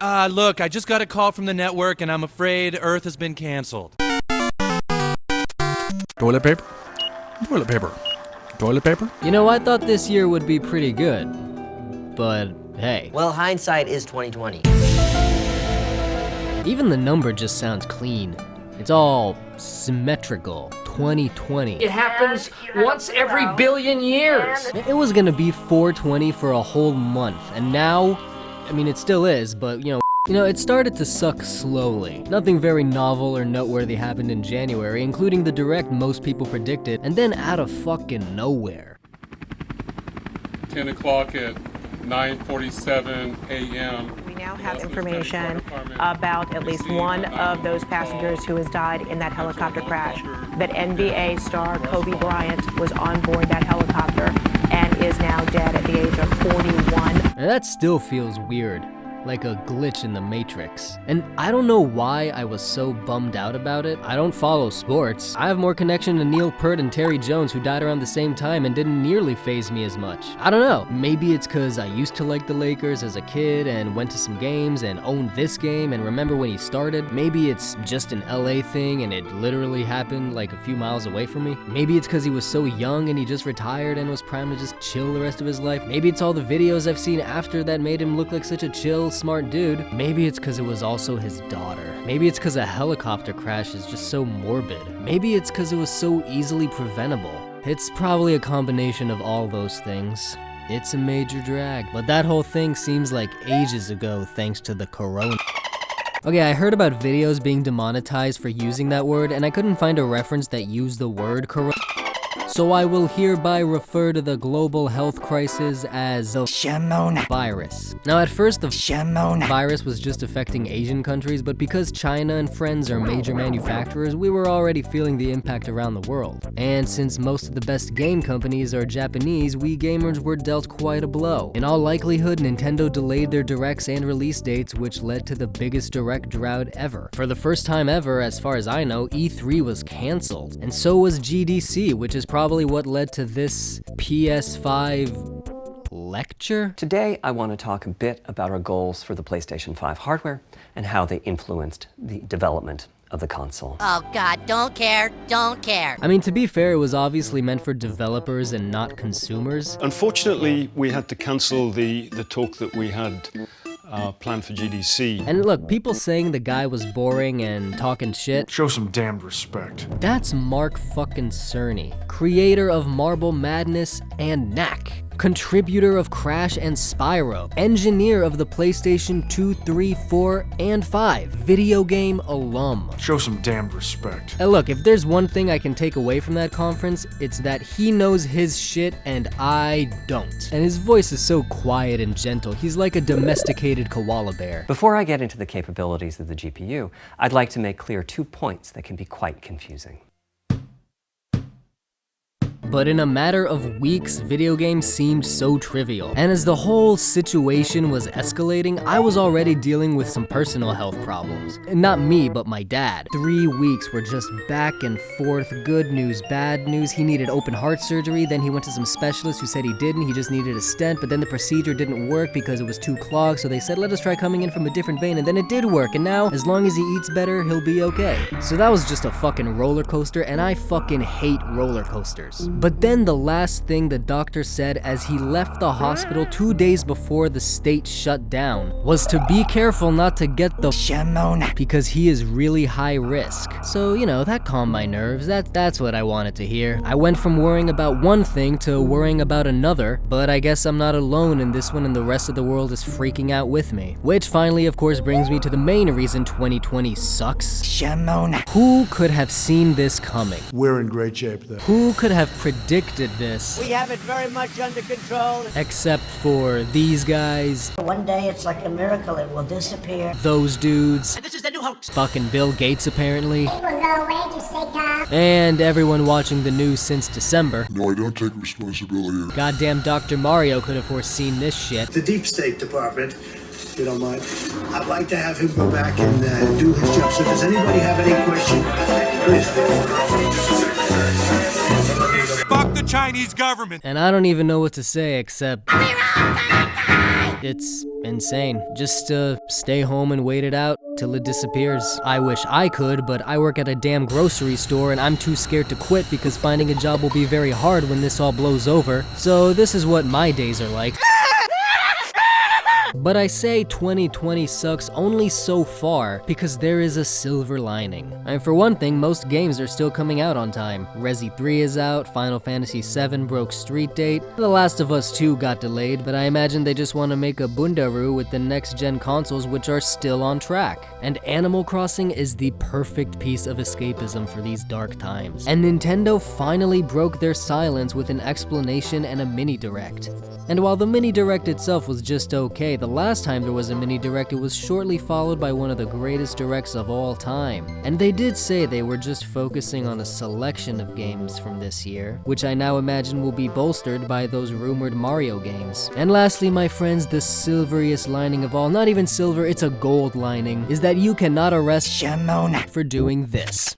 Look, I just got a call from the network and I'm afraid Earth has been canceled. Toilet paper? Toilet paper. Toilet paper? You know, I thought this year would be pretty good. But, hey. Well, hindsight is 20/20. Even the number just sounds clean. It's all symmetrical. 2020. It happens once every billion years. It was gonna be 420 for a whole month, and now, I mean, it still is, but you know, it started to suck slowly. Nothing very novel or noteworthy happened in January, including the direct most people predicted, and then out of fucking nowhere. 10 o'clock at 9:47 a.m. We now have information about at least one of those passengers who has died in that helicopter crash. That NBA star Kobe Bryant was on board that helicopter and is now dead at the age of 41. And that still feels weird, like a glitch in the Matrix. And I don't know why I was so bummed out about it. I don't follow sports. I have more connection to Neil Peart and Terry Jones, who died around the same time and didn't nearly faze me as much. I don't know. Maybe it's cause I used to like the Lakers as a kid and went to some games and owned this game and remember when he started. Maybe it's just an LA thing and it literally happened like a few miles away from me. Maybe it's cause he was so young and he just retired and was primed to just chill the rest of his life. Maybe it's all the videos I've seen after that made him look like such a chill, smart dude. Maybe it's cause it was also his daughter. Maybe it's cause a helicopter crash is just so morbid. Maybe it's cause it was so easily preventable. It's probably a combination of all those things. It's a major drag. But that whole thing seems like ages ago thanks to the corona. Okay, I heard about videos being demonetized for using that word, and I couldn't find a reference that used the word corona. So I will hereby refer to the global health crisis as the virus. Now at first the virus was just affecting Asian countries, but because China and friends are major manufacturers, we were already feeling the impact around the world. And since most of the best game companies are Japanese, we gamers were dealt quite a blow. In all likelihood, Nintendo delayed their directs and release dates, which led to the biggest direct drought ever. For the first time ever, as far as I know, E3 was cancelled. And so was GDC, which is probably what led to this PS5 lecture? Today, I want to talk a bit about our goals for the PlayStation 5 hardware and how they influenced the development of the console. Oh God, don't care. I mean, to be fair, it was obviously meant for developers and not consumers. Unfortunately, we had to cancel the talk that we had planned for GDC. And look, people saying the guy was boring and talking shit. Show some damned respect. That's Mark fucking Cerny, creator of Marble Madness and Knack, contributor of Crash and Spyro, engineer of the PlayStation 2, 3, 4, and 5, video game alum. Show some damned respect. And look, if there's one thing I can take away from that conference, it's that he knows his shit and I don't. And his voice is so quiet and gentle, he's like a domesticated koala bear. Before I get into the capabilities of the GPU, I'd like to make clear 2 points that can be quite confusing. But in a matter of weeks, video games seemed so trivial. And as the whole situation was escalating, I was already dealing with some personal health problems. Not me, but my dad. 3 weeks were just back and forth, good news, bad news. He needed open heart surgery, then he went to some specialist who said he didn't, he just needed a stent, but then the procedure didn't work because it was too clogged, so they said let us try coming in from a different vein, and then it did work, and now, as long as he eats better, he'll be okay. So that was just a fucking roller coaster, and I fucking hate roller coasters. But then the last thing the doctor said as he left the hospital 2 days before the state shut down was to be careful not to get the because he is really high risk. So, you know, that calmed my nerves. That's what I wanted to hear. I went from worrying about one thing to worrying about another, but I guess I'm not alone in this one and the rest of the world is freaking out with me. Which finally, of course, brings me to the main reason 2020 sucks. Who could have seen this coming? We're in great shape then. Who could have predicted this? We have it very much under control. Except for these guys. One day it's like a miracle, it will disappear. Those dudes. This is the new hoax. Fucking Bill Gates, apparently. It will go away, just say God. And everyone watching the news since December. No, I don't take responsibility. Goddamn Dr. Mario could have foreseen this shit. The Deep State Department, if you don't mind, I'd like to have him go back and do his job. So does anybody have any questions? Fuck the Chinese government. And I don't even know what to say except it's insane. Just stay home and wait it out till it disappears. I wish I could, but I work at a damn grocery store and I'm too scared to quit because finding a job will be very hard when this all blows over. So this is what my days are like. But I say 2020 sucks only so far because there is a silver lining. And for one thing, most games are still coming out on time. Resi 3 is out, Final Fantasy 7 broke street date, The Last of Us 2 got delayed, but I imagine they just want to make a bundaroo with the next-gen consoles which are still on track. And Animal Crossing is the perfect piece of escapism for these dark times. And Nintendo finally broke their silence with an explanation and a mini-direct. And while the mini-direct itself was just okay, the last time there was a mini-direct, it was shortly followed by one of the greatest directs of all time. And they did say they were just focusing on a selection of games from this year, which I now imagine will be bolstered by those rumored Mario games. And lastly, my friends, the silveriest lining of all, not even silver, it's a gold lining, is that you cannot arrest Shamona for doing this.